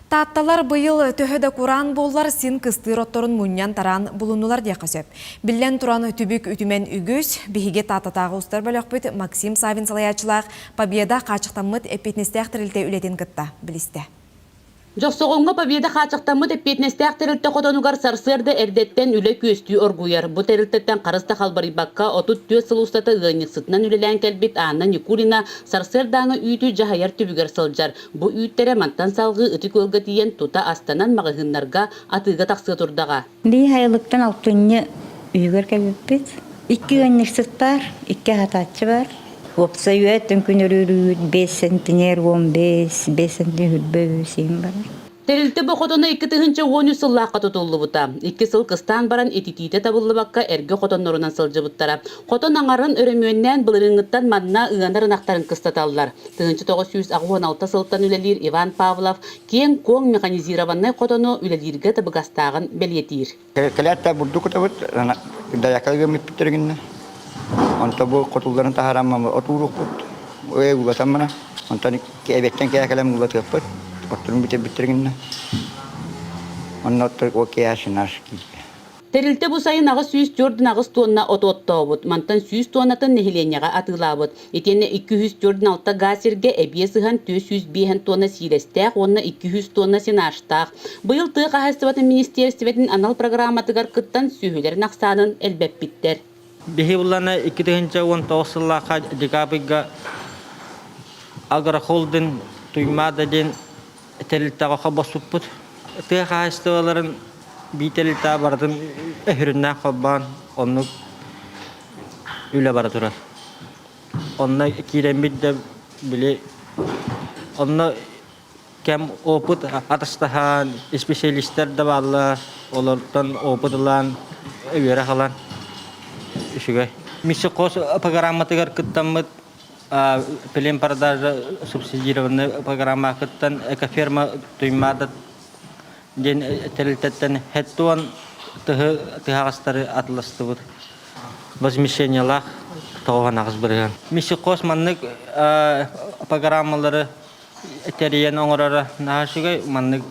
Таатталар быйыл төһөдө куран боллар син кыстыр отторун муньян таран булунулар дияқа сөп. Биллен туран түбік үтімен үгіз, бихиге таататағы ұстар бөлөкпіт Максим Савин салаячылақ Победа қачықтамыт эпетнестеқ тірілте үлетін кытта білісті. Жоқсоғонға Победа қачықтамыт эпетнестеқ тірілте қотонугар сарсырды әрдеттен үлі көстүй оргуяр. Бұ тірілтеттен қарыста қалбарибаққа отут төс сылустаты ғынықсытынан үлілен кәлбет Анна Никулина сарсырдаңы үйті жағайар түбігер сылжар. Бұ үйттері мантан салғы үті көлгі тиен тута астанан мағығынларға атыға тақсы тұрдаға. Бей хайылықтан алтынны үйгер кәлбет. 2 ғынықсыт бар, 2 хататчы бар. Опса үйеттен күнірірүүд 5 сентинер 15, 5 сентинер бөйсейін бар. Тәрілті бұқотыны 2 тығынчы 13 сыллаққа тұтылы бұта. 2 сыл қыстан баран етитейті табылы баққа әргі қотонларынан сылжы бұттара. Қотон аңарын өрімөннен бұлырыңыттан манна ұғанарын ақтарын қыстаталылар. Тығынчы 916 сылттан үлелер Иван Павлов кен коң механизированный қотоны үлелерге табығастағын бәлетейір. Кәләтті бұрды күтабыт, даяқалығы меппеттерігінні. Онта bu qotulların taharamma oturuq bud. Oy ugatamana. Onta kebetten kayakalam ugatapot. Oturun bitirginna. Onna otur okeyashinaski. Тәрілті бұл сайын ағыз 100 жордың ағыз тонна ототтау бұд. Мантан 100 тоннатын нехиленяға атыла бұд. Етені 200 жордың алта газерге әбие сыған 400 тонна сирестәқ, онна 200 тонна сенаштақ. Бұйыл тұғы қағастыватын министерстветінің анал программатығар күттан сүйілерін ақсанын әлбәп біттер. Bihi bulana 2019 yıllığa dekabriga agara holding tuymada den telitağa kabasuput. Tığ hastaların bir telita bardım ehrinden kabban onu üle baratura. Onu kiremit de bile onu kem oput atastahan spesialistler de varlar. Onlardan oputulan üyere kalan. Şüge. Mişi kos programmatıgar kıttamıt pelin pardaj subsidiyirvanı programma kıttan eka firma tuymadat den telitetten hettuan tıhağastары atlastı bud. Возмещениялах тоған ағыз бірген. Mişi kos manlık programmaları teriyen oңырары naşıgay manlık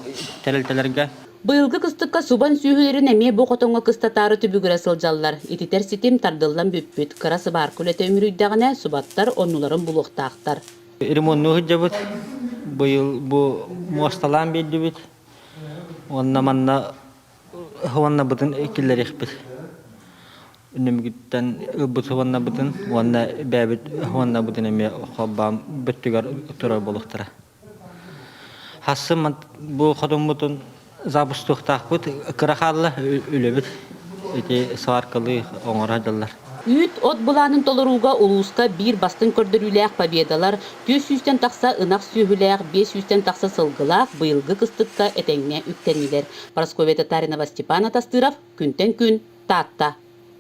telitelerge Бұйылғы қыстыққа субан сүйілерін әме бұ қотонға қыстатары түбігірі сылжалылар. Етитер сетем тардылдан бүппет. Қырасы бар көлеті өмірүйдіғіне субаттар оныларын бұлықтақтар. Ремонтны жабыт. Бұйыл бұ мосталан бейді бет. Онна манна хуанна бұтын екілер екпет. Үнімгіттен бұт хуанна бұтын. Онна бәбіт хуанна бұтын әме қоббам бүттігер тұрар болықтыра. Хасы бұ қотон бұтын Zabıstıq bud, kıraqallı ölübüt. Eti sarkalı oңıradıllar. Üt ot bulanın toluruğa uluska bir bastın kördürülək Pobedalar, 400'ten taqsa ınaq sühülək, 500'ten taqsa sılgılaq, bıyılgı kıstıqqa etəngine üktermiler. Paraskoveta Tarinova Stepana Tastırov, Күнтен күн, Tatta.